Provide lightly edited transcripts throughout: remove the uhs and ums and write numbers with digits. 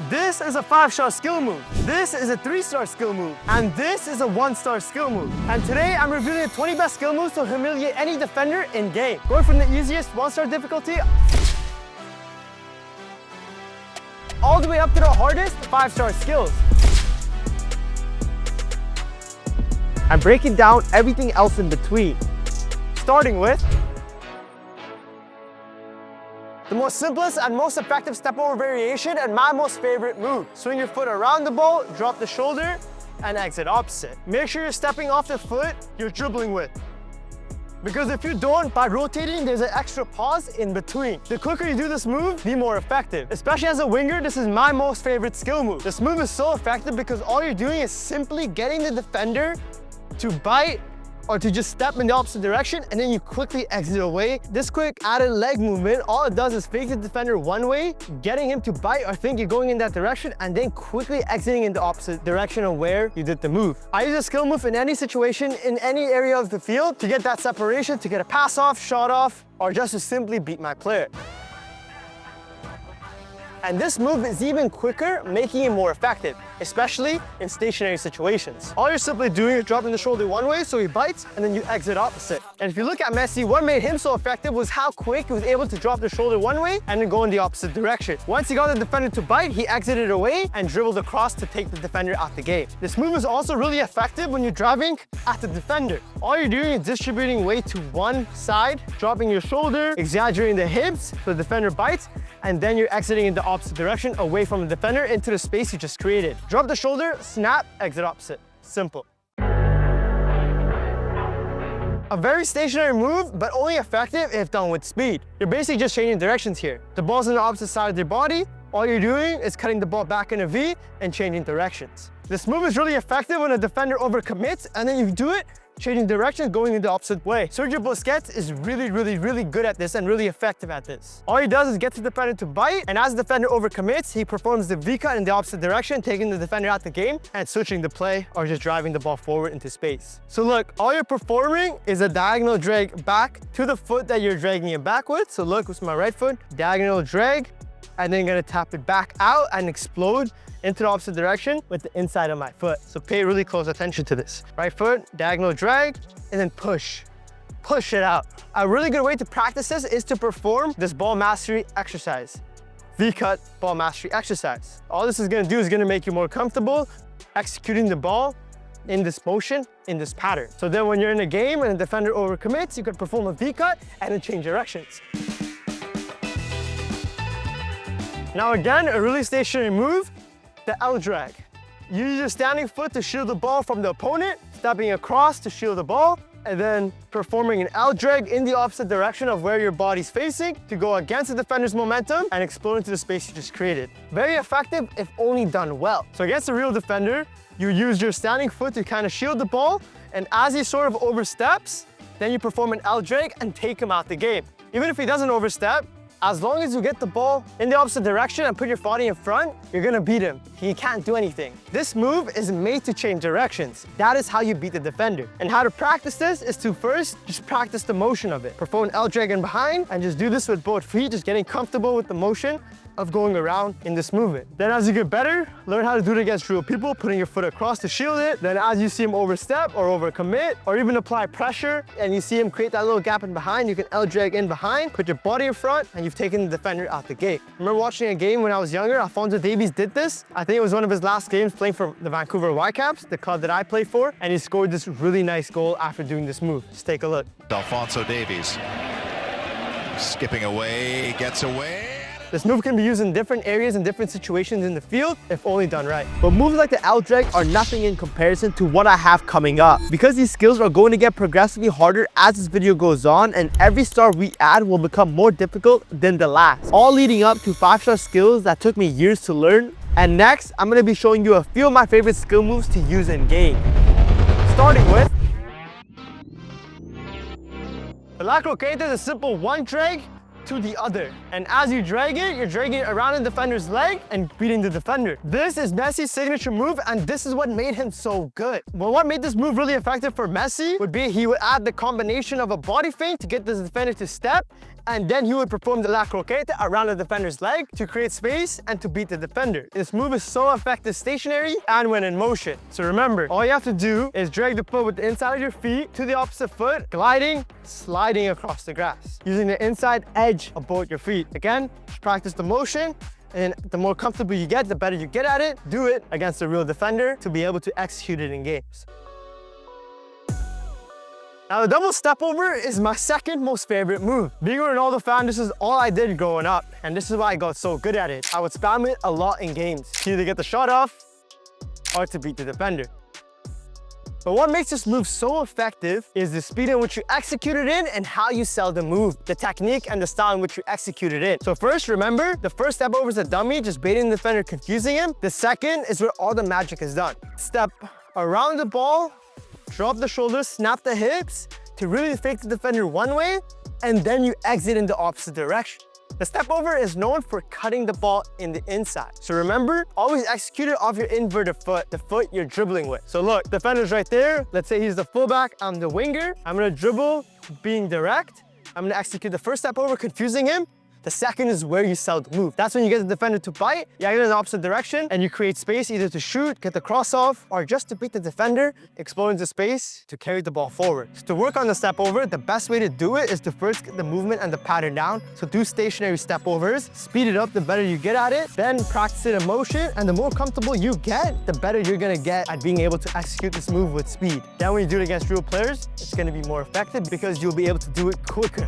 This is a 5-star skill move. This is a 3-star skill move. And this is a 1-star skill move. And today I'm reviewing the 20 best skill moves to humiliate any defender in game. Going from the easiest 1-star difficulty all the way up to the hardest 5-star skills. And breaking down everything else in between. Starting with the most simplest and most effective step-over variation and my most favorite move. Swing your foot around the ball, drop the shoulder, and exit opposite. Make sure you're stepping off the foot you're dribbling with. Because if you don't, by rotating, there's an extra pause in between. The quicker you do this move, the more effective. Especially as a winger, this is my most favorite skill move. This move is so effective because all you're doing is simply getting the defender to bite or to just step in the opposite direction, and then you quickly exit away. This quick added leg movement, all it does is fake the defender one way, getting him to bite or think you're going in that direction, and then quickly exiting in the opposite direction of where you did the move. I use a skill move in any situation, in any area of the field, to get that separation, to get a pass off, shot off, or just to simply beat my player. And this move is even quicker, making it more effective, especially in stationary situations. All you're simply doing is dropping the shoulder one way so he bites, and then you exit opposite. And if you look at Messi, what made him so effective was how quick he was able to drop the shoulder one way and then go in the opposite direction. Once he got the defender to bite, he exited away and dribbled across to take the defender out the game. This move is also really effective when you're driving at the defender. All you're doing is distributing weight to one side, dropping your shoulder, exaggerating the hips so the defender bites, and then you're exiting in the opposite direction away from the defender into the space you just created. Drop the shoulder, snap, exit opposite. Simple. A very stationary move, but only effective if done with speed. You're basically just changing directions here. The ball's on the opposite side of your body. All you're doing is cutting the ball back in a V and changing directions. This move is really effective when a defender overcommits, and then you do it changing directions, going in the opposite way. Sergio Busquets is really good at this and really effective at this. All he does is get the defender to bite, and as the defender overcommits, he performs the V-cut in the opposite direction, taking the defender out the game and switching the play or just driving the ball forward into space. So look, all you're performing is a diagonal drag back to the foot that you're dragging it back with. So look, with my right foot, diagonal drag, and then gonna tap it back out and explode into the opposite direction with the inside of my foot. So pay really close attention to this. Right foot, diagonal drag, and then push it out. A really good way to practice this is to perform this ball mastery exercise. V-cut ball mastery exercise. All this is gonna do is gonna make you more comfortable executing the ball in this motion, in this pattern. So then when you're in a game and the defender overcommits, you can perform a V-cut and then change directions. Now again, a really stationary move, the L drag. You use your standing foot to shield the ball from the opponent, stepping across to shield the ball, and then performing an L drag in the opposite direction of where your body's facing to go against the defender's momentum and explode into the space you just created. Very effective if only done well. So against a real defender, you use your standing foot to kind of shield the ball, and as he sort of oversteps, then you perform an L drag and take him out the game. Even if he doesn't overstep, as long as you get the ball in the opposite direction and put your body in front, you're gonna beat him. He can't do anything. This move is made to change directions. That is how you beat the defender. And how to practice this is to first just practice the motion of it. Perform an L drag in behind and just do this with both feet, just getting comfortable with the motion of going around in this movement. Then as you get better, learn how to do it against real people, putting your foot across to shield it. Then as you see him overstep or overcommit, or even apply pressure, and you see him create that little gap in behind, you can L drag in behind, put your body in front, and you've taken the defender out the game. I remember watching a game when I was younger, Alphonso Davies did this. I think it was one of his last games playing for the Vancouver Whitecaps, the club that I played for, and he scored this really nice goal after doing this move. Just take a look. Alphonso Davies skipping away, gets away. This move can be used in different areas and different situations in the field if only done right. But moves like the L drag are nothing in comparison to what I have coming up. Because these skills are going to get progressively harder as this video goes on, and every star we add will become more difficult than the last. All leading up to 5-star skills that took me years to learn. And next, I'm going to be showing you a few of my favorite skill moves to use in game. Starting with the La Croqueta is a simple one drag to the other. And as you drag it, you're dragging it around the defender's leg and beating the defender. This is Messi's signature move, and this is what made him so good. Well, what made this move really effective for Messi would be he would add the combination of a body feint to get this defender to step and then he would perform the La Croqueta around the defender's leg to create space and to beat the defender. This move is so effective stationary and when in motion. So remember, all you have to do is drag the foot with the inside of your feet to the opposite foot, gliding, sliding across the grass, using the inside edge of both your feet. Again, practice the motion, and the more comfortable you get, the better you get at it. Do it against a real defender to be able to execute it in games. Now, the double step over is my second most favorite move. Being a Ronaldo fan, this is all I did growing up, and this is why I got so good at it. I would spam it a lot in games to either get the shot off or to beat the defender. But what makes this move so effective is the speed in which you execute it in and how you sell the move, the technique and the style in which you execute it in. So first, remember, the first step over is a dummy, just baiting the defender, confusing him. The second is where all the magic is done. Step around the ball, drop the shoulders, snap the hips to really fake the defender one way, and then you exit in the opposite direction. The step over is known for cutting the ball in the inside. So remember, always execute it off your inverted foot, the foot you're dribbling with. So look, defender's right there. Let's say he's the fullback, I'm the winger. I'm gonna dribble, being direct. I'm gonna execute the first step over, confusing him. The second is where you sell the move. That's when you get the defender to bite, you exit in the opposite direction, and you create space either to shoot, get the cross off, or just to beat the defender, explode into space to carry the ball forward. So to work on the step over, the best way to do it is to first get the movement and the pattern down. So do stationary step overs, speed it up the better you get at it, then practice it in motion, and the more comfortable you get, the better you're gonna get at being able to execute this move with speed. Then when you do it against real players, it's gonna be more effective because you'll be able to do it quicker.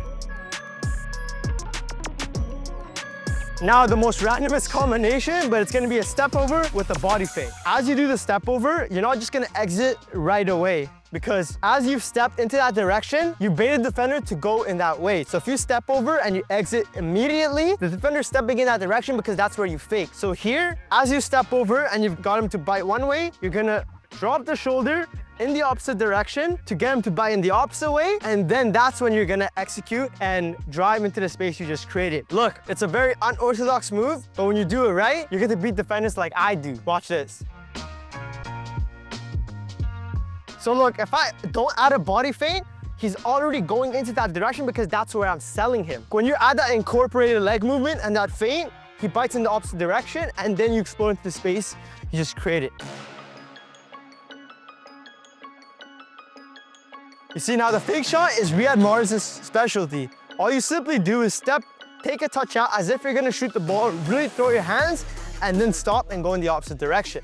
Now, the most randomest combination, but it's gonna be a step over with a body fake. As you do the step over, you're not just gonna exit right away, because as you've stepped into that direction, you baited the defender to go in that way. So if you step over and you exit immediately, the defender's stepping in that direction because that's where you fake. So here, as you step over and you've got him to bite one way, you're gonna drop the shoulder in the opposite direction to get him to bite in the opposite way, and then that's when you're gonna execute and drive into the space you just created. Look, it's a very unorthodox move, but when you do it right, you're gonna beat defenders like I do. Watch this. So look, if I don't add a body feint, he's already going into that direction because that's where I'm selling him. When you add that incorporated leg movement and that feint, he bites in the opposite direction, and then you explode into the space you just created. You see, now the fake shot is Riyad Mahrez's specialty. All you simply do is step, take a touch out as if you're gonna shoot the ball, really throw your hands, and then stop and go in the opposite direction.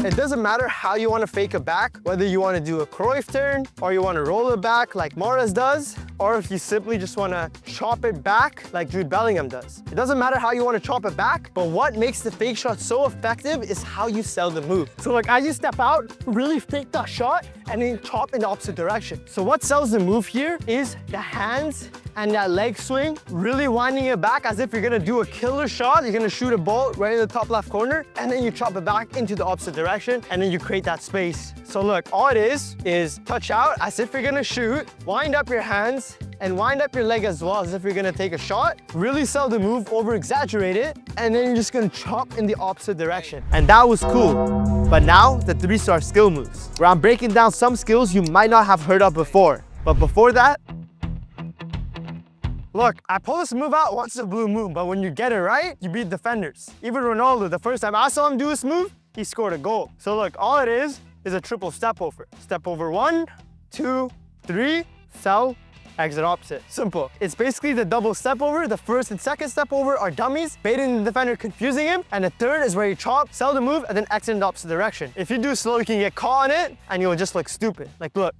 It doesn't matter how you want to fake it back, whether you want to do a Cruyff turn, or you want to roll it back like Mahrez does, or if you simply just want to chop it back like Jude Bellingham does. It doesn't matter how you want to chop it back, but what makes the fake shot so effective is how you sell the move. So like as you step out, really fake that shot and then chop in the opposite direction. So what sells the move here is the hands and that leg swing, really winding it back as if you're gonna do a killer shot. You're gonna shoot a ball right in the top left corner, and then you chop it back into the opposite direction, and then you create that space. So look, all it is touch out as if you're gonna shoot, wind up your hands, and wind up your leg as well as if you're gonna take a shot. Really sell the move, over-exaggerate it, and then you're just gonna chop in the opposite direction. And that was cool. But now, the 3-star skill moves, where I'm breaking down some skills you might not have heard of before. But before that, look, I pull this move out once in a blue moon, but when you get it right, you beat defenders. Even Ronaldo, the first time I saw him do this move, he scored a goal. So look, all it is a triple step over. Step over 1, 2, 3, sell, exit opposite. Simple. It's basically the double step over. The first and second step over are dummies, baiting the defender, confusing him. And the third is where you chop, sell the move, and then exit in the opposite direction. If you do slow, you can get caught on it, and you'll just look stupid. Like, look.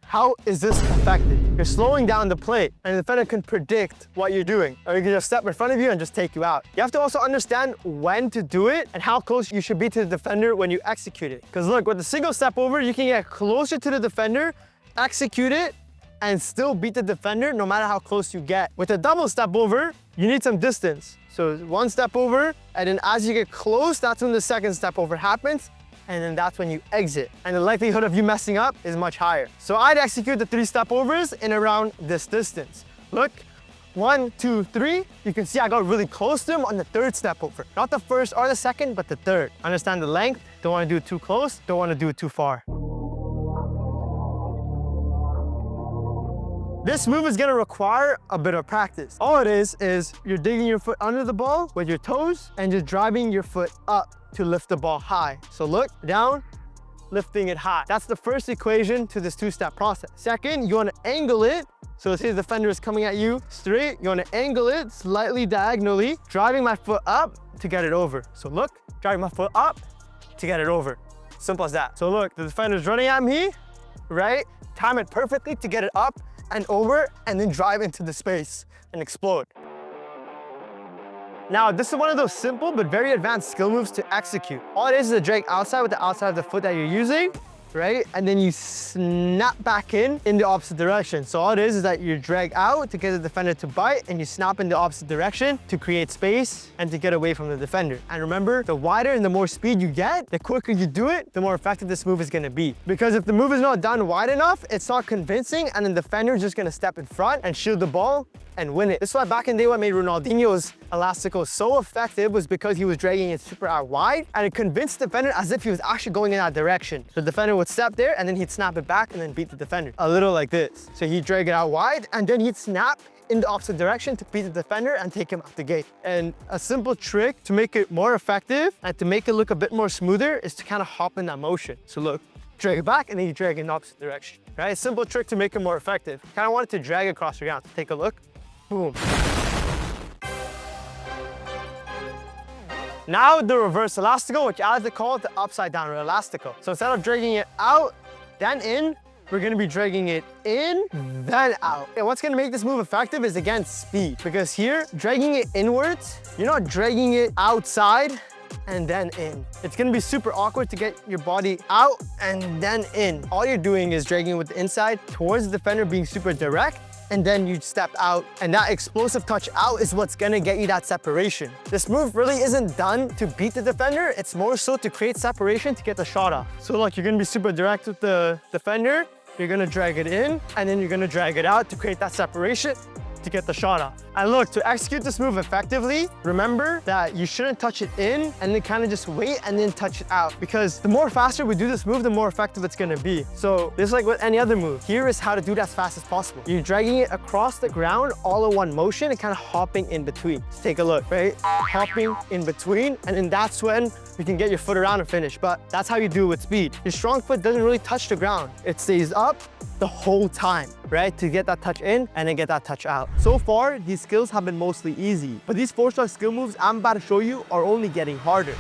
How is this effective? You're slowing down the play, and the defender can predict what you're doing, or he can just step in front of you and just take you out. You have to also understand when to do it and how close you should be to the defender when you execute it. Because look, with the single step over, you can get closer to the defender, execute it, and still beat the defender no matter how close you get. With a double step over, you need some distance. So one step over, and then as you get close, that's when the second step over happens. And then that's when you exit. And the likelihood of you messing up is much higher. So I'd execute the 3 step overs in around this distance. Look, 1, 2, 3. You can see I got really close to him on the 3rd step over. Not the 1st or the 2nd, but the 3rd. Understand the length. Don't want to do it too close. Don't want to do it too far. This move is gonna require a bit of practice. All it is you're digging your foot under the ball with your toes and just driving your foot up to lift the ball high. So look, down, lifting it high. That's the first equation to this two-step process. Second, you wanna angle it. So say the defender is coming at you straight, you wanna angle it slightly diagonally, driving my foot up to get it over. So look, driving my foot up to get it over. Simple as that. So look, the defender's running at me, right? Time it perfectly to get it up and over, and then drive into the space and explode. Now, this is one of those simple but very advanced skill moves to execute. All it is a drag outside with the outside of the foot that you're using, right? And then you snap back in the opposite direction. So all it is that you drag out to get the defender to bite, and you snap in the opposite direction to create space and to get away from the defender. And remember, the wider and the more speed you get, the quicker you do it, the more effective this move is gonna be. Because if the move is not done wide enough, it's not convincing, and the defender is just gonna step in front and shield the ball and win it. This is why back in the day what made Ronaldinho's Elastico so effective was because he was dragging it super out wide, and it convinced the defender as if he was actually going in that direction. The defender would step there and then he'd snap it back and then beat the defender. A little like this. So he'd drag it out wide and then he'd snap in the opposite direction to beat the defender and take him out the gate. And a simple trick to make it more effective and to make it look a bit more smoother is to kind of hop in that motion. So look, drag it back and then you drag in the opposite direction, right? Simple trick to make it more effective. Kind of want it to drag across your ground. Take a look. Boom. Now the reverse elastico, which I like to call the upside down elastico. So instead of dragging it out, then in, we're gonna be dragging it in, then out. And what's gonna make this move effective is, again, speed. Because here, dragging it inwards, you're not dragging it outside and then in. It's gonna be super awkward to get your body out and then in. All you're doing is dragging it with the inside towards the defender, being super direct, and then you step out, and that explosive touch out is what's gonna get you that separation. This move really isn't done to beat the defender, it's more so to create separation to get the shot off. So look, you're gonna be super direct with the defender, you're gonna drag it in, and then you're gonna drag it out to create that separation to get the shot off. And look, to execute this move effectively, remember that you shouldn't touch it in and then kind of just wait and then touch it out, because the more faster we do this move, the more effective it's gonna be. So just like with any other move, here is how to do it as fast as possible. You're dragging it across the ground all in one motion and kind of hopping in between. Just take a look, right? Hopping in between, and then that's when you can get your foot around and finish. But that's how you do it with speed. Your strong foot doesn't really touch the ground. It stays up the whole time, right? To get that touch in and then get that touch out. So far, these skills have been mostly easy, but these 4-star skill moves I'm about to show you are only getting harder.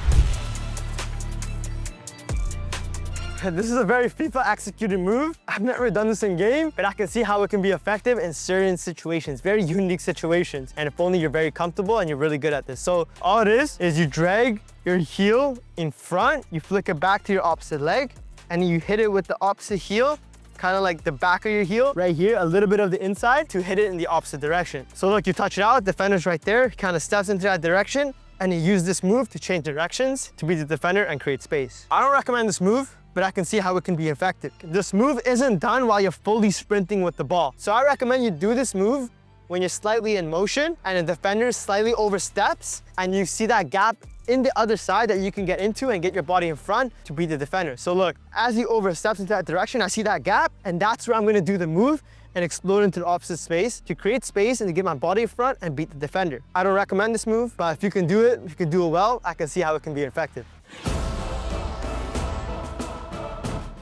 This is a very FIFA executed move. I've never done this in game, but I can see how it can be effective in certain situations, very unique situations. And if only you're very comfortable and you're really good at this. So all it is you drag your heel in front, you flick it back to your opposite leg, and you hit it with the opposite heel, kind of like the back of your heel right here, a little bit of the inside to hit it in the opposite direction. So look, you touch it out, defender's right there, kind of steps into that direction, and you use this move to change directions to beat the defender and create space. I don't recommend this move, but I can see how it can be effective. This move isn't done while you're fully sprinting with the ball. So I recommend you do this move when you're slightly in motion and the defender slightly oversteps and you see that gap in the other side that you can get into and get your body in front to beat the defender. So look, as he oversteps into that direction, I see that gap, and that's where I'm gonna do the move and explode into the opposite space to create space and to get my body in front and beat the defender. I don't recommend this move, but if you can do it, if you can do it well, I can see how it can be effective.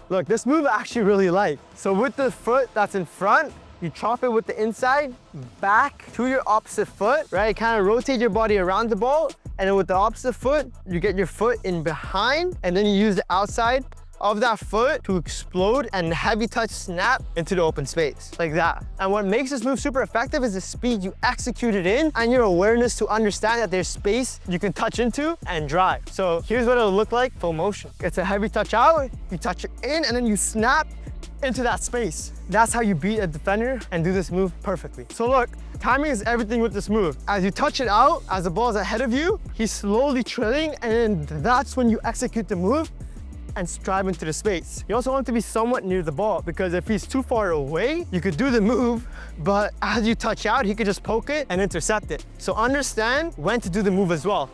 Look, this move I actually really like. So with the foot that's in front, you chop it with the inside, back to your opposite foot, right? Kind of rotate your body around the ball, and then with the opposite foot, you get your foot in behind, and then you use the outside of that foot to explode and heavy touch snap into the open space, like that. And what makes this move super effective is the speed you execute it in and your awareness to understand that there's space you can touch into and drive. So here's what it'll look like full motion. It's a heavy touch out, you touch it in, and then you snap into that space. That's how you beat a defender and do this move perfectly. So look, timing is everything with this move. As you touch it out, as the ball is ahead of you, he's slowly trailing, and then that's when you execute the move and strive into the space. You also want to be somewhat near the ball, because if he's too far away, you could do the move, but as you touch out, he could just poke it and intercept it. So understand when to do the move as well.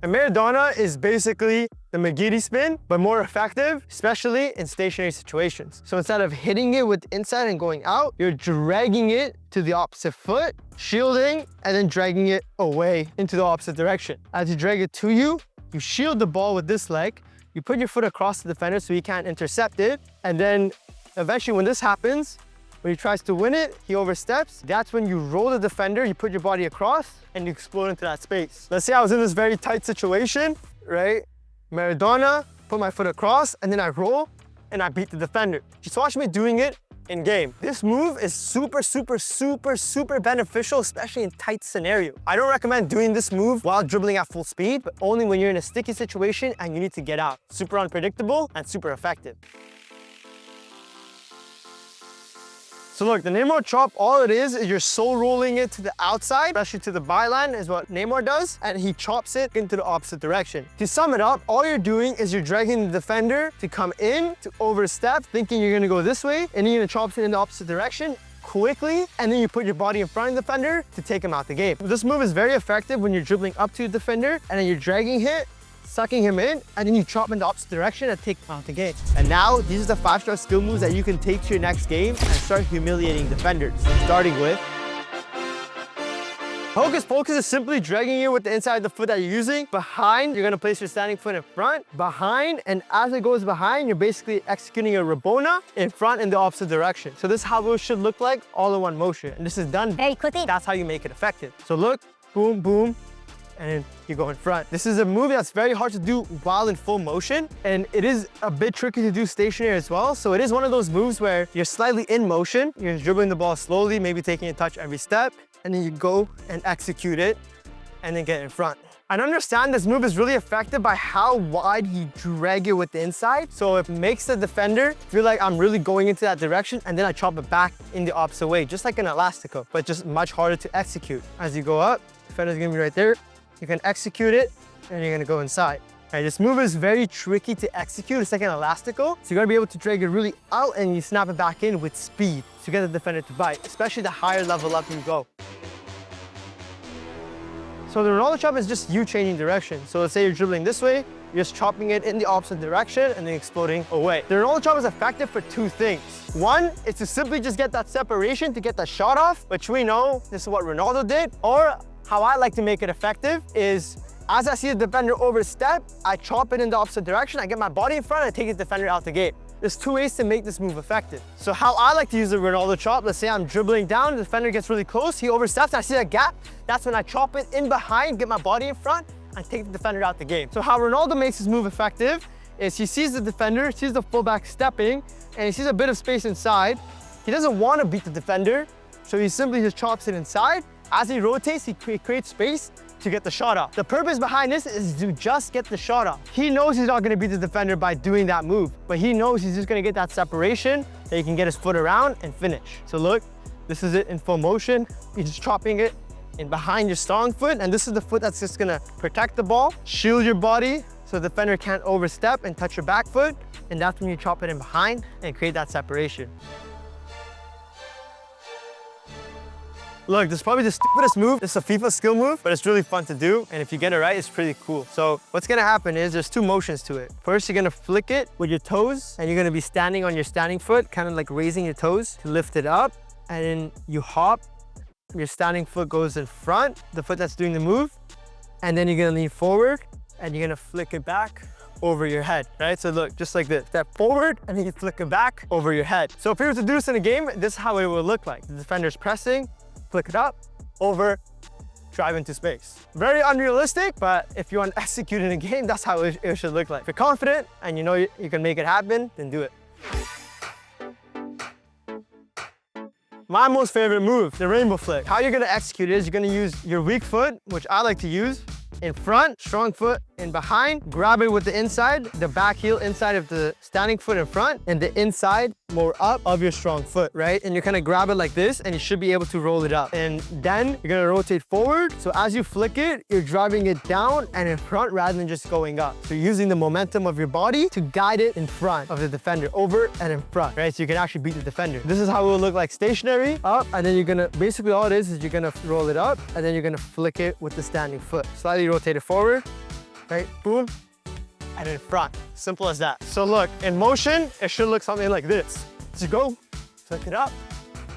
And Maradona is basically the McGeady Spin, but more effective, especially in stationary situations. So instead of hitting it with the inside and going out, you're dragging it to the opposite foot, shielding, and then dragging it away into the opposite direction. As you drag it to you, you shield the ball with this leg, you put your foot across the defender so he can't intercept it, and then eventually when this happens, when he tries to win it, he oversteps. That's when you roll the defender, you put your body across, and you explode into that space. Let's say I was in this very tight situation, right? Maradona, put my foot across, and then I roll, and I beat the defender. Just watch me doing it in game. This move is super beneficial, especially in tight scenario. I don't recommend doing this move while dribbling at full speed, but only when you're in a sticky situation and you need to get out. Super unpredictable and super effective. So look, the Neymar Chop, all it is you're soul rolling it to the outside, especially to the byline is what Neymar does, and he chops it into the opposite direction. To sum it up, all you're doing is you're dragging the defender to come in, to overstep, thinking you're gonna go this way, and then you're gonna chop it in the opposite direction quickly, and then you put your body in front of the defender to take him out the game. This move is very effective when you're dribbling up to the defender, and then you're dragging it, sucking him in, and then you chop in the opposite direction and take him out the game. And now, these are the 5-star skill moves that you can take to your next game and start humiliating defenders. Starting with Hocus Focus is simply dragging you with the inside of the foot that you're using. Behind, you're gonna place your standing foot in front, behind, and as it goes behind, you're basically executing a Rabona in front in the opposite direction. So this is how it should look like all in one motion. And this is done very quickly. That's how you make it effective. So look, boom, boom, and then you go in front. This is a move that's very hard to do while in full motion, and it is a bit tricky to do stationary as well. So it is one of those moves where you're slightly in motion, you're dribbling the ball slowly, maybe taking a touch every step, and then you go and execute it, and then get in front. And understand this move is really effective by how wide you drag it with the inside. So it makes the defender feel like I'm really going into that direction, and then I chop it back in the opposite way, just like an Elastico, but just much harder to execute. As you go up, defender's gonna be right there. You can execute it, and you're gonna go inside. All right, this move is very tricky to execute. It's like an Elastico. So you gotta be able to drag it really out, and you snap it back in with speed to get the defender to bite, especially the higher level up you go. So the Ronaldo Chop is just you changing direction. So let's say you're dribbling this way, you're just chopping it in the opposite direction and then exploding away. The Ronaldo Chop is effective for two things. One is to simply just get that separation to get that shot off, which we know this is what Ronaldo did. Or how I like to make it effective is, as I see the defender overstep, I chop it in the opposite direction, I get my body in front, and I take the defender out the gate. There's two ways to make this move effective. So how I like to use the Ronaldo Chop, let's say I'm dribbling down, the defender gets really close, he oversteps, I see that gap, that's when I chop it in behind, get my body in front, and take the defender out the game. So how Ronaldo makes his move effective is he sees the defender, sees the fullback stepping, and he sees a bit of space inside. He doesn't want to beat the defender, so he simply just chops it inside. As he rotates, he creates space to get the shot off. The purpose behind this is to just get the shot off. He knows he's not gonna beat the defender by doing that move, but he knows he's just gonna get that separation that he can get his foot around and finish. So look, this is it in full motion. You're just chopping it in behind your strong foot, and this is the foot that's just gonna protect the ball, shield your body so the defender can't overstep and touch your back foot, and that's when you chop it in behind and create that separation. Look, this is probably the stupidest move. It's a FIFA skill move, but it's really fun to do. And if you get it right, it's pretty cool. So what's gonna happen is there's two motions to it. First, you're gonna flick it with your toes, and you're gonna be standing on your standing foot, kind of like raising your toes to lift it up. And then you hop, your standing foot goes in front, the foot that's doing the move. And then you're gonna lean forward, and you're gonna flick it back over your head, right? So look, just like this, step forward, and then you flick it back over your head. So if you were to do this in a game, this is how it would look like. The defender's pressing, flick it up, over, drive into space. Very unrealistic, but if you want to execute in a game, that's how it should look like. If you're confident and you know you can make it happen, then do it. My most favorite move, the rainbow flick. How you're gonna execute it is you're gonna use your weak foot, which I like to use, in front, strong foot in behind, grab it with the inside, the back heel inside of the standing foot in front, and the inside more up of your strong foot, right? And you're gonna grab it like this, and you should be able to roll it up. And then you're gonna rotate forward. So as you flick it, you're driving it down and in front rather than just going up. So you're using the momentum of your body to guide it in front of the defender, over and in front, right? So you can actually beat the defender. This is how it will look like stationary, up, and then you're gonna, basically all it is you're gonna roll it up, and then you're gonna flick it with the standing foot. Slightly rotate it forward, right? Boom, and in front. Simple as that. So look, in motion, it should look something like this. So go, flick it up,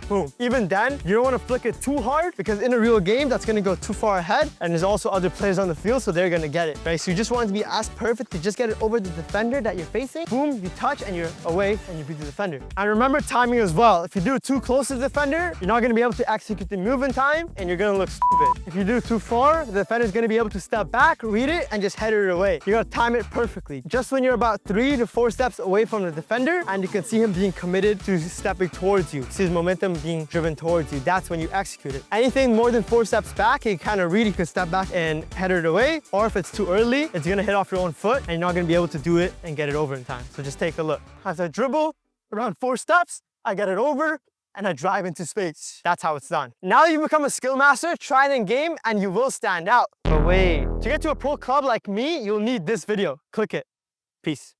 boom. Even then, you don't want to flick it too hard because in a real game, that's going to go too far ahead. And there's also other players on the field, so they're going to get it, right? So you just want it to be as perfect to just get it over the defender that you're facing. Boom, you touch and you're away and you beat the defender. And remember timing as well. If you do it too close to the defender, you're not going to be able to execute the move in time and you're going to look stupid. If you do it too far, the defender's going to be able to step back, read it, and just header it away. You got to time it perfectly. Just when you're about 3 to 4 steps away from the defender and you can see him being committed to stepping towards you. See his momentum being driven towards you. That's when you execute it. Anything more than 4 steps back, you kind of read, you can step back and header it away. Or if it's too early, it's gonna hit off your own foot and you're not gonna be able to do it and get it over in time. So just take a look. As I dribble around 4 steps, I get it over and I drive into space. That's how it's done. Now that you become a skill master, try it in game and you will stand out. But wait, to get to a pro club like me, you'll need this video. Click it. Peace.